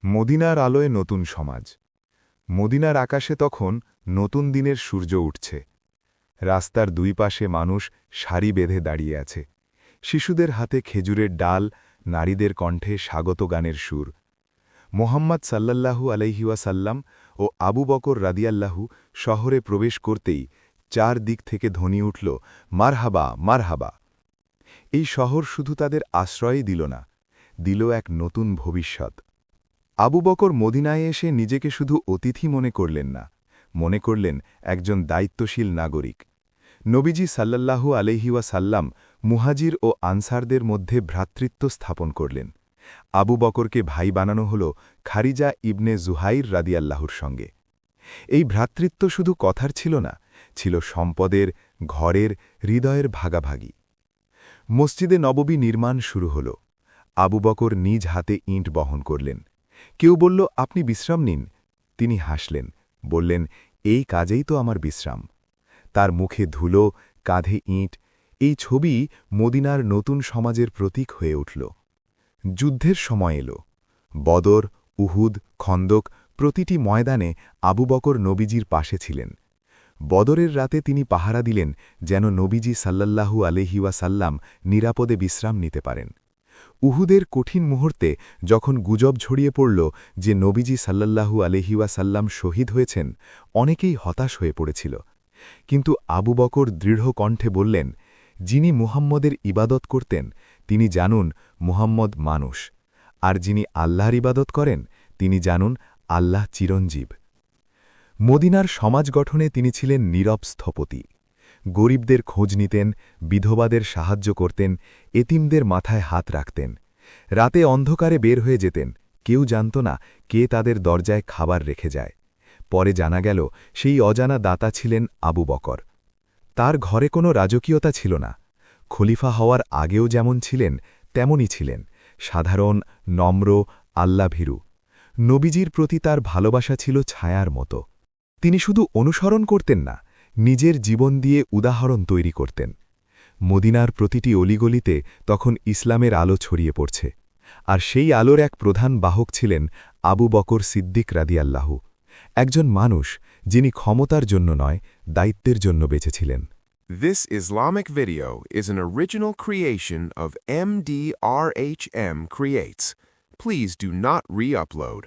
মদিনার আলোয় নতুন সমাজ। মদিনার আকাশে তখন নতুন দিনের সূর্য উঠছে। রাস্তার দুই পাশে মানুষ সারি বেঁধে দাঁড়িয়ে আছে। শিশুদের হাতে খেজুরের ডাল, নারীদের কণ্ঠে স্বাগত গানের সুর। মোহাম্মদ সাল্লাল্লাহু আলাইহি ওয়াসাল্লাম ও আবু বকর রাদিয়াল্লাহু শহরে প্রবেশ করতেই চার দিক থেকে ধ্বনি উঠল, মারহাবা মারহাবা। এই শহর শুধু তাদের আশ্রয়ই দিল না, দিল এক নতুন ভবিষ্যৎ। আবু বকর মদিনায় এসে নিজেকে শুধু অতিথি মনে করলেন না, মনে করলেন একজন দায়িত্বশীল নাগরিক। নবীজি সাল্লাল্লাহু আলাইহি ওয়াসাল্লাম মুহাজির ও আনসারদের মধ্যে ভ্রাতৃত্ব স্থাপন করলেন। আবু বকরকে ভাই বানানো হল খারিজা ইবনে জুহাইর রাদিয়াল্লাহুর সঙ্গে। এই ভ্রাতৃত্ব শুধু কথার ছিল না, ছিল সম্পদের, ঘরের, হৃদয়ের ভাগাভাগি। মসজিদে নববী নির্মাণ শুরু হল। আবু বকর নিজ হাতে ইঁট বহন করলেন। কেউ বলল, আপনি বিশ্রাম নিন। তিনি হাসলেন, বললেন, এই কাজেই তো আমার বিশ্রাম। তার মুখে ধুলো, কাঁধে ইঁট, এই ছবি মদিনার নতুন সমাজের প্রতীক হয়ে উঠল। যুদ্ধের সময় এল। বদর, উহুদ, খন্দক, প্রতিটি ময়দানে আবু বকর নবীজির পাশে ছিলেন। বদরের রাতে তিনি পাহারা দিলেন যেন নবীজি সাল্লাল্লাহু আলাইহি ওয়াসাল্লাম নিরাপদে বিশ্রাম নিতে পারেন। উহুদের কঠিন মুহূর্তে যখন গুজব ছড়িয়ে পড়ল যে নবীজি সাল্লাল্লাহু আলাইহি ওয়াসাল্লাম শহীদ হয়েছেন, অনেকেই হতাশ হয়ে পড়েছিল। কিন্তু আবু বকর দৃঢ় কণ্ঠে বললেন, যিনি মুহাম্মদের ইবাদত করতেন তিনি জানুন মুহাম্মদ মানুষ, আর যিনি আল্লাহর ইবাদত করেন তিনি জানুন আল্লাহ চিরঞ্জীব। মদিনার সমাজ গঠনে তিনি ছিলেন নীরব স্থপতি। গরিবদের খোঁজ নিতেন, বিধবাদের সাহায্য করতেন, এতিমদের মাথায় হাত রাখতেন। রাতে অন্ধকারে বের হয়ে যেতেন, কেউ জানত না কে তাদের দরজায় খাবার রেখে যায়। পরে জানা গেল সেই অজানা দাতা ছিলেন আবু বকর। তার ঘরে কোনো রাজকীয়তা ছিল না। খলিফা হওয়ার আগেও যেমন ছিলেন তেমনই ছিলেন, সাধারণ, নম্র, আল্লাভীরু। নবীজির প্রতি তার ভালোবাসা ছিল ছায়ার মতো। তিনি শুধু অনুসরণ করতেন না, নিজের জীবন দিয়ে উদাহরণ তৈরি করতেন। মদিনার প্রতিটি অলিগলিতে তখন ইসলামের আলো ছড়িয়ে পড়ছে, আর সেই আলোর এক প্রধান বাহক ছিলেন আবু বকর সিদ্দিক রাদিয়াল্লাহু, একজন মানুষ যিনি ক্ষমতার জন্য নয়, দায়িত্বের জন্য বেঁচেছিলেন। This Islamic video is an original creation of MDRHM Creates. Please do not re-upload.